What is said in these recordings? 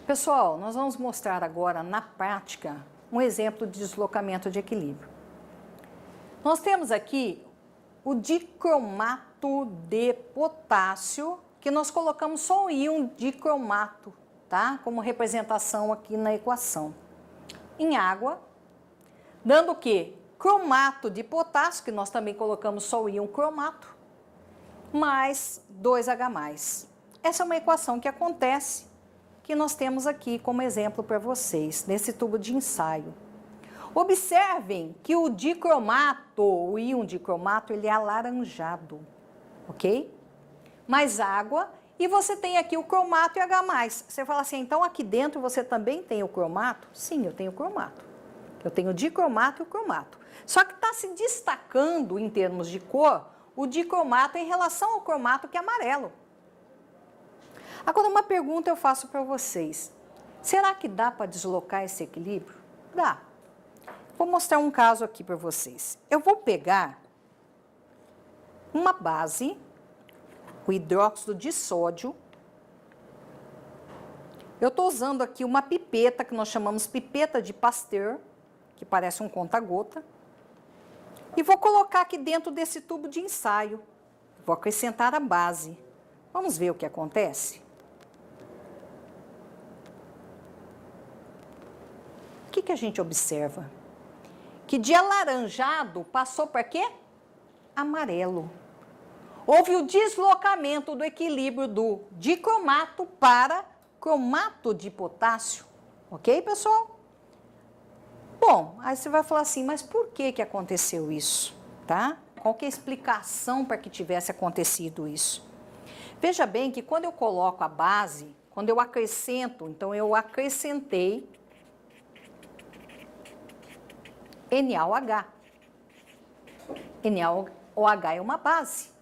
Pessoal, nós vamos mostrar agora na prática um exemplo de deslocamento de equilíbrio. Nós temos aqui o dicromato de potássio, que nós colocamos só o íon dicromato, tá? Como representação aqui na equação. Em água, dando o quê? Cromato de potássio, que nós também colocamos só o íon cromato, mais 2H+. Essa é uma equação que acontece, que nós temos aqui como exemplo para vocês, nesse tubo de ensaio. Observem que o dicromato, o íon dicromato, ele é alaranjado, ok? Mais água, e você tem aqui o cromato e H+. Você fala assim, então aqui dentro você também tem o cromato? Sim, eu tenho o cromato. Eu tenho o dicromato e o cromato. Só que está se destacando, em termos de cor, o dicromato em relação ao cromato, que é amarelo. Agora, uma pergunta eu faço para vocês. Será que dá para deslocar esse equilíbrio? Dá. Vou mostrar um caso aqui para vocês. Eu vou pegar uma base, o hidróxido de sódio. Eu estou usando aqui uma pipeta, que nós chamamos pipeta de Pasteur, que parece um conta-gota. E vou colocar aqui dentro desse tubo de ensaio. Vou acrescentar a base. Vamos ver o que acontece? O que a gente observa? Que de alaranjado passou para quê? Amarelo. Houve o deslocamento do equilíbrio do dicromato para cromato de potássio. Ok, pessoal? Bom, aí você vai falar assim, mas por que aconteceu isso? Tá? Qual que é a explicação para que tivesse acontecido isso? Veja bem que quando eu coloco a base, quando eu acrescento, então eu acrescentei NaOH. NaOH é uma base.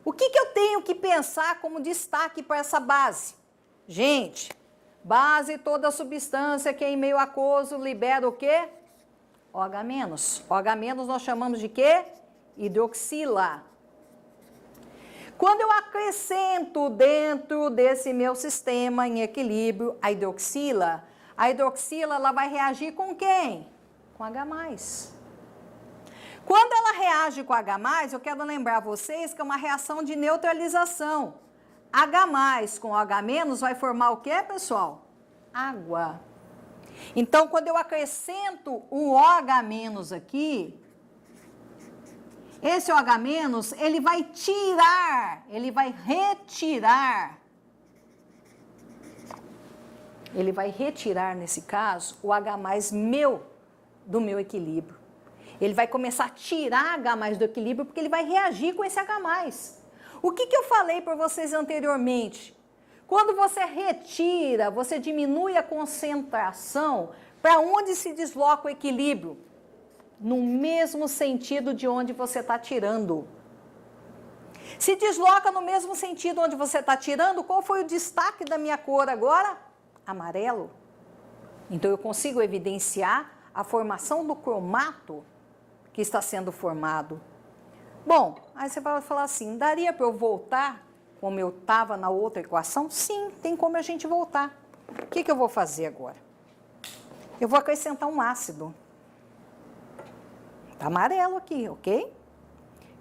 O que eu tenho que pensar como destaque para essa base? Gente, base toda substância que é em meio aquoso libera o quê? OH-. OH- nós chamamos de quê? Hidroxila. Quando eu acrescento dentro desse meu sistema em equilíbrio a hidroxila ela vai reagir com quem? Com H+. Quando ela reage com H+, eu quero lembrar vocês que é uma reação de neutralização. H+ com OH- vai formar o quê, pessoal? Água. Então, quando eu acrescento o OH- aqui, esse OH-, ele vai tirar, ele vai retirar, nesse caso, o H+ do meu equilíbrio. Ele vai começar a tirar H+ do equilíbrio porque ele vai reagir com esse H+. O que eu falei para vocês anteriormente? Quando você retira, você diminui a concentração, para onde se desloca o equilíbrio? No mesmo sentido de onde você está tirando. Se desloca no mesmo sentido onde você está tirando, qual foi o destaque da minha cor agora? Amarelo. Então eu consigo evidenciar a formação do cromato que está sendo formado. Bom, aí você vai falar assim, daria para eu voltar como eu estava na outra equação? Sim, tem como a gente voltar. O que eu vou fazer agora? Eu vou acrescentar um ácido. Está amarelo aqui, ok?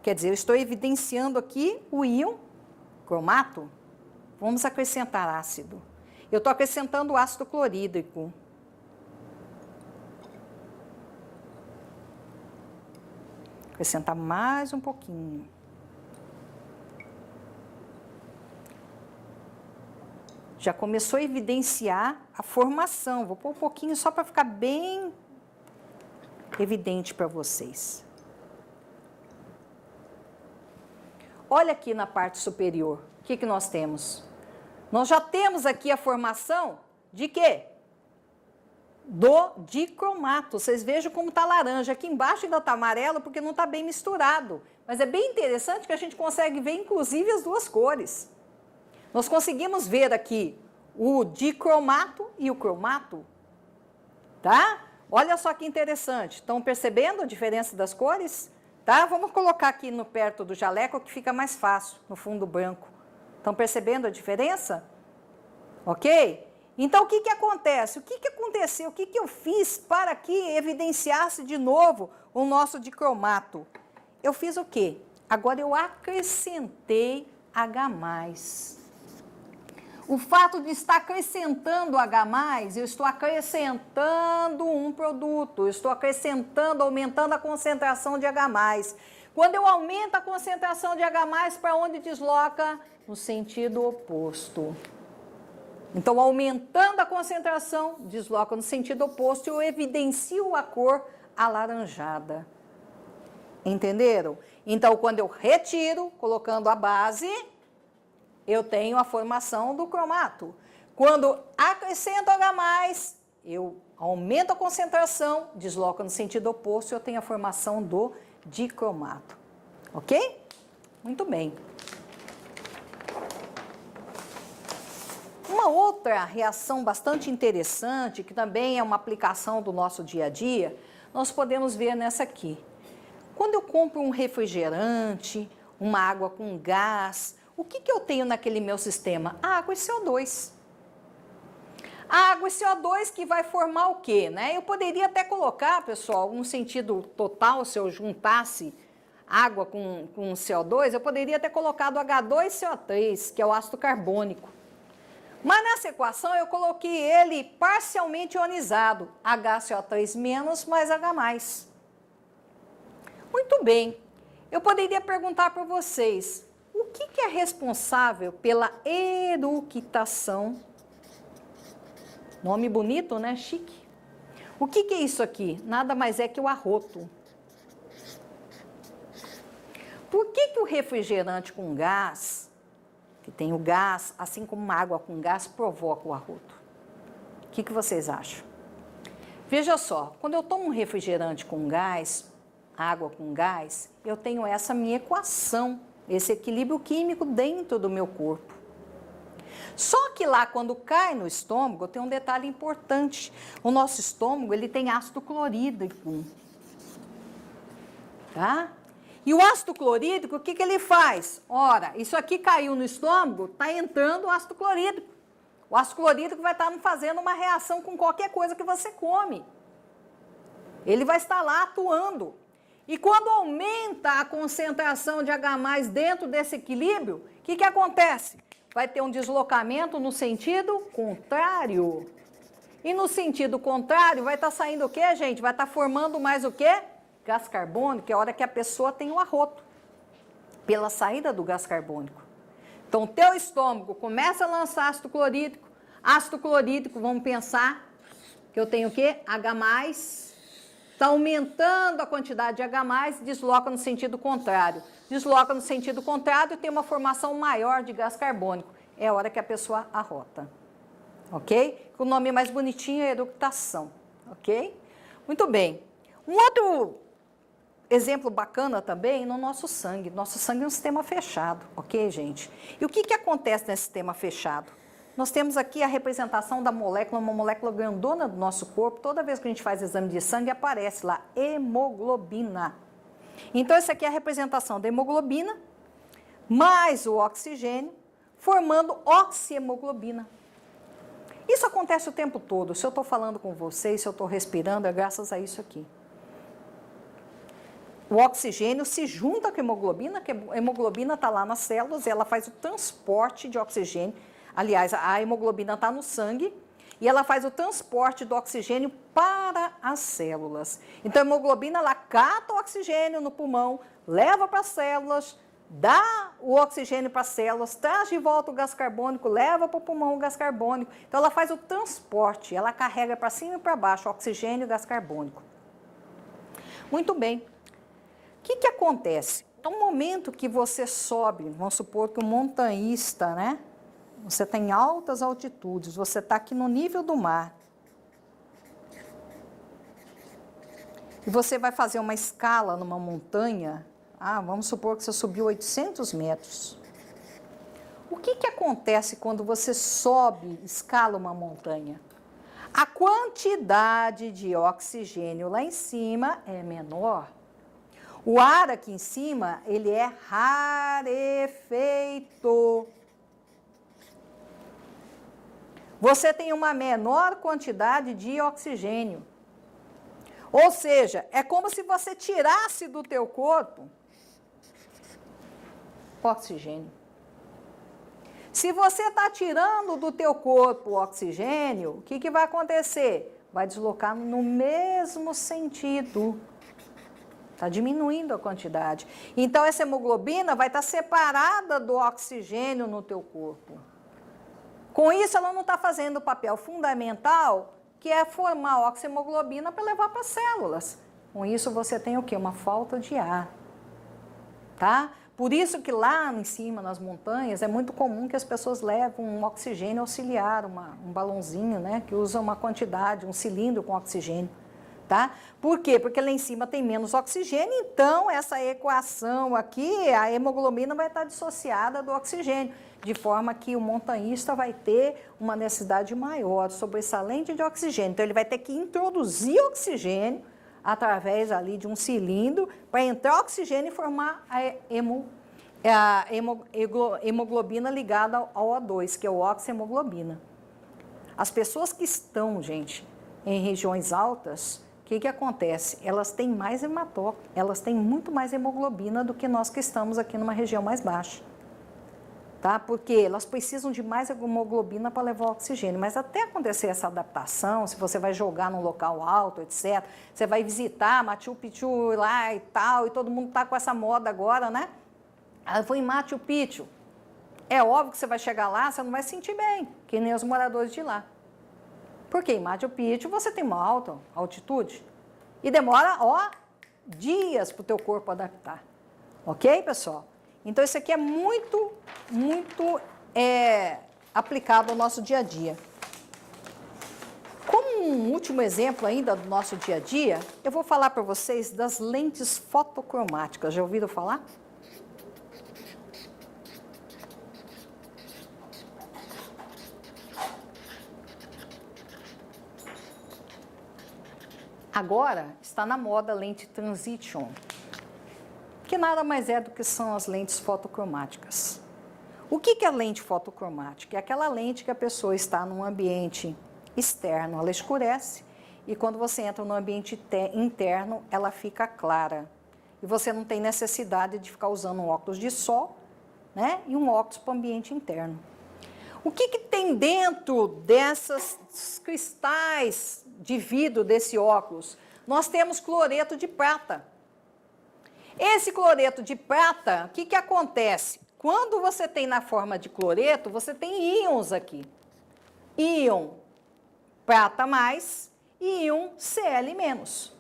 Quer dizer, eu estou evidenciando aqui o íon cromato. Vamos acrescentar ácido. Eu estou acrescentando o ácido clorídrico. Acrescentar mais um pouquinho. Já começou a evidenciar a formação. Vou pôr um pouquinho só para ficar bem evidente para vocês. Olha aqui na parte superior. O que nós temos? Nós já temos aqui a formação de quê? Do dicromato. Vocês vejam como está laranja. Aqui embaixo ainda está amarelo porque não está bem misturado. Mas é bem interessante que a gente consegue ver, inclusive, as duas cores. Nós conseguimos ver aqui o dicromato e o cromato, tá? Olha só que interessante. Estão percebendo a diferença das cores? Tá? Vamos colocar aqui no perto do jaleco que fica mais fácil, no fundo branco. Estão percebendo a diferença? Ok? Então, o que acontece? O que aconteceu? O que eu fiz para que evidenciasse de novo o nosso dicromato? Eu fiz o quê? Agora eu acrescentei H+. O fato de estar acrescentando H+, eu estou acrescentando um produto, eu estou acrescentando, aumentando a concentração de H+. Quando eu aumento a concentração de H+, para onde desloca? No sentido oposto. Então, aumentando a concentração, desloca no sentido oposto e eu evidencio a cor alaranjada. Entenderam? Então, quando eu retiro, colocando a base, eu tenho a formação do cromato. Quando acrescento H+, eu aumento a concentração, desloco no sentido oposto e eu tenho a formação do dicromato. Ok? Muito bem. Uma outra reação bastante interessante, que também é uma aplicação do nosso dia a dia, nós podemos ver nessa aqui. Quando eu compro um refrigerante, uma água com gás, o que eu tenho naquele meu sistema? Água e CO2. A água e CO2 que vai formar o quê? Né? Eu poderia até colocar, pessoal, no sentido total, se eu juntasse água com CO2, eu poderia ter colocado H2CO3, que é o ácido carbônico. Mas nessa equação eu coloquei ele parcialmente ionizado, HCO3- mais H+. Muito bem, eu poderia perguntar para vocês, o que é responsável pela eructação? Nome bonito, né? Chique. O que é isso aqui? Nada mais é que o arroto. Por que o refrigerante com gás, que tem o gás, assim como uma água com gás, provoca o arroto? O que vocês acham? Veja só, quando eu tomo um refrigerante com gás, água com gás, eu tenho essa minha equação, esse equilíbrio químico dentro do meu corpo. Só que lá, quando cai no estômago, tem um detalhe importante. O nosso estômago, ele tem ácido clorídrico. Tá? E o ácido clorídrico, o que ele faz? Ora, isso aqui caiu no estômago, está entrando o ácido clorídrico. O ácido clorídrico vai estar fazendo uma reação com qualquer coisa que você come. Ele vai estar lá atuando. E quando aumenta a concentração de H+ dentro desse equilíbrio, o que acontece? Vai ter um deslocamento no sentido contrário. E no sentido contrário, vai estar saindo o quê, gente? Vai estar formando mais o quê? Gás carbônico, que é a hora que a pessoa tem o arroto, pela saída do gás carbônico. Então, o teu estômago começa a lançar ácido clorídrico, vamos pensar que eu tenho o quê? H+, está aumentando a quantidade de H+, desloca no sentido contrário. Desloca no sentido contrário e tem uma formação maior de gás carbônico. É a hora que a pessoa arrota. Ok? O nome mais bonitinho é eructação. Ok? Muito bem. Um outro exemplo bacana também no nosso sangue. Nosso sangue é um sistema fechado, ok, gente? E o que acontece nesse sistema fechado? Nós temos aqui a representação da molécula, uma molécula grandona do nosso corpo. Toda vez que a gente faz exame de sangue, aparece lá hemoglobina. Então, essa aqui é a representação da hemoglobina, mais o oxigênio, formando oxihemoglobina. Isso acontece o tempo todo. Se eu estou falando com vocês, se eu estou respirando, é graças a isso aqui. O oxigênio se junta com a hemoglobina, que a hemoglobina está lá nas células e ela faz o transporte de oxigênio. Aliás, a hemoglobina está no sangue e ela faz o transporte do oxigênio para as células. Então, a hemoglobina, ela cata o oxigênio no pulmão, leva para as células, dá o oxigênio para as células, traz de volta o gás carbônico, leva para o pulmão o gás carbônico. Então, ela faz o transporte, ela carrega para cima e para baixo oxigênio e gás carbônico. Muito bem. O que acontece? No momento que você sobe, vamos supor que um montanhista, né? Você está em altas altitudes, você está aqui no nível do mar. E você vai fazer uma escala numa montanha, vamos supor que você subiu 800 metros. O que acontece quando você sobe, escala uma montanha? A quantidade de oxigênio lá em cima é menor. O ar aqui em cima, ele é rarefeito. Você tem uma menor quantidade de oxigênio. Ou seja, é como se você tirasse do teu corpo oxigênio. Se você está tirando do teu corpo o oxigênio, o que vai acontecer? Vai deslocar no mesmo sentido. Está diminuindo a quantidade. Então, essa hemoglobina vai estar separada do oxigênio no teu corpo. Com isso, ela não está fazendo o papel fundamental, que é formar oxihemoglobina para levar para as células. Com isso, você tem o quê? Uma falta de ar. Tá? Por isso que lá em cima, nas montanhas, é muito comum que as pessoas levem um oxigênio auxiliar, um balãozinho, né? Que usa uma quantidade, um cilindro com oxigênio. Tá? Por quê? Porque lá em cima tem menos oxigênio, então essa equação aqui, a hemoglobina vai estar dissociada do oxigênio, de forma que o montanhista vai ter uma necessidade maior, sobressalente de oxigênio. Então ele vai ter que introduzir oxigênio através ali de um cilindro para entrar oxigênio e formar a hemoglobina ligada ao O2, que é o oxihemoglobina. As pessoas que estão, gente, em regiões altas, o que acontece? Elas têm mais hematócrito, elas têm muito mais hemoglobina do que nós que estamos aqui numa região mais baixa. Tá? Porque elas precisam de mais hemoglobina para levar o oxigênio. Mas até acontecer essa adaptação, se você vai jogar num local alto, etc., você vai visitar Machu Picchu lá e tal, e todo mundo está com essa moda agora, né? Eu vou em Machu Picchu. É óbvio que você vai chegar lá, você não vai se sentir bem, que nem os moradores de lá. Porque em Machu Picchu você tem uma alta altitude e demora, dias para o teu corpo adaptar. Ok, pessoal? Então, isso aqui é muito aplicado ao nosso dia a dia. Como um último exemplo ainda do nosso dia a dia, eu vou falar para vocês das lentes fotocromáticas. Já ouviram falar? Agora está na moda a lente Transition, que nada mais é do que são as lentes fotocromáticas. O que é a lente fotocromática? É aquela lente que a pessoa está num ambiente externo, ela escurece, e quando você entra no ambiente interno, ela fica clara. E você não tem necessidade de ficar usando um óculos de sol, né? E um óculos para o ambiente interno. O que tem dentro desses cristais de vidro desse óculos? Nós temos cloreto de prata. Esse cloreto de prata, o que acontece? Quando você tem na forma de cloreto, você tem íons aqui. Íon prata mais e íon Cl menos.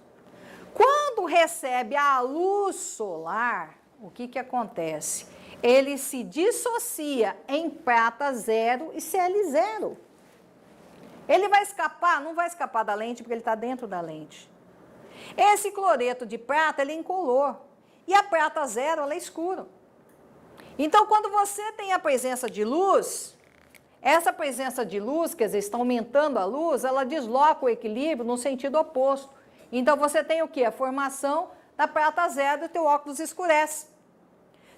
Quando recebe a luz solar, o que acontece? Ele se dissocia em prata 0 e Cl 0. Ele vai escapar? Não vai escapar da lente, porque ele está dentro da lente. Esse cloreto de prata, ele é incolor. E a prata 0, ela é escura. Então, quando você tem a presença de luz, essa presença de luz, quer dizer, está aumentando a luz, ela desloca o equilíbrio no sentido oposto. Então, você tem o quê? A formação da prata 0 e o teu óculos escurece.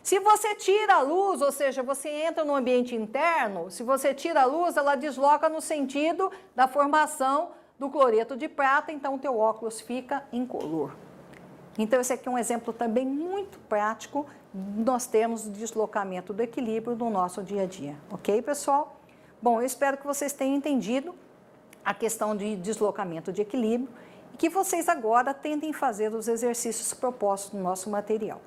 Se você tira a luz, ou seja, você entra no ambiente interno, se você tira a luz, ela desloca no sentido da formação do cloreto de prata, então o teu óculos fica incolor. Então, esse aqui é um exemplo também muito prático, nós temos o deslocamento do equilíbrio no nosso dia a dia. Ok, pessoal? Bom, eu espero que vocês tenham entendido a questão de deslocamento de equilíbrio e que vocês agora tentem fazer os exercícios propostos no nosso material.